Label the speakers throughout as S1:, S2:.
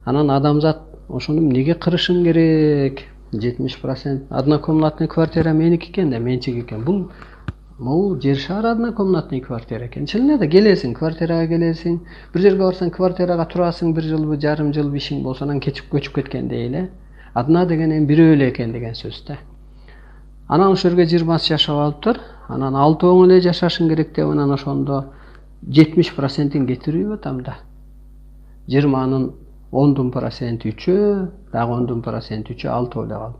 S1: Анан адамзат ошону эмнеге кырышым керек? 70% однокомнатный квартира меники экен да, менчик экен. Могу жер шаар однокомнатный квартира экен. Чын эле келесиң, квартирага келесиң, бир жерге барсаң, квартирага турасың, бир жылбы, жарым жыл ишиң болсо, анан көчүп кеткендей эле. Адына деген эми бирөө эле экен деген сөз да. Анан ошол жерге 20 жашап алыптыр. Анан алтооң эле жашашың керек деп, анан ошондо 70%-ин кетирип атам да. 20-нын 10% үчөө, дагы 10% үчөө алтоо эле калды.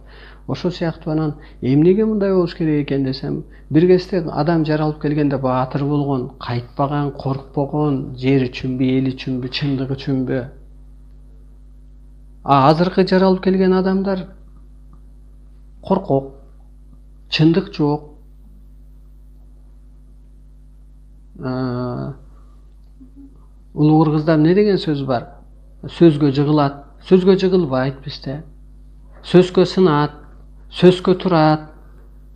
S1: Ошол сыяктуу анан эмнеге мындай болуш керек экен десем, бир кезде адам жаралып келгенде баатыр болгон, кайтпаган, коркпогон, жер үчүнбү, эл үчүнбү, чындык үчүнбү? Азыркы жаралып келген адамдар коркок, чындык жок. Улуу кыргызда эмне деген сөз бар? Сөзгө жыгылат, сөзгө жыгылбайт бизде. Сөзгө сынат, сөзгө турат,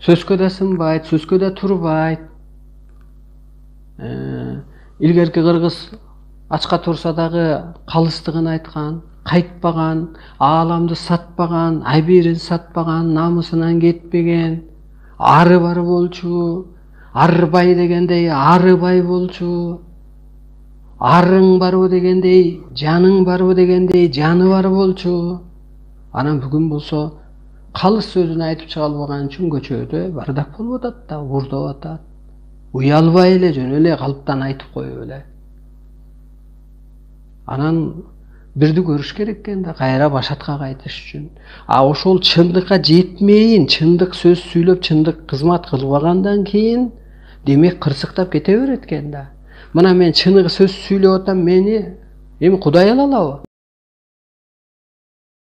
S1: сөзгө да сынбайт, сөзгө да турбайт. Илгерки кыргыз ачка турса дагы калыстыгын айткан, кайтпаган, ааламды сатпаган, абийирин сатпаган, намысынан кетпеген, ары бар болчу, арбай дегендей ары бай болчу, арың барбы дегендей, жаның барбы дегендей, жаны бар болчу. Анан бүгүн болсо калыс сөзүн айтып чыга албаган үчүн көчөдө бардак болуп атат да, уурдап атат. Уялбай эле жөн эле калыптан айтып коюп эле. Анан бирди көрүш керек экен да, кайра башатка кайтыш үчүн. Ошол чындыкка жетмейин, чындык сөз сүйлөп, чындык кызмат кылбагандан кийин демек кырсыктап кете берет экен да. Мына мен чыныгы сөз сүйлөп атам, мени эми Кудай ала алабы?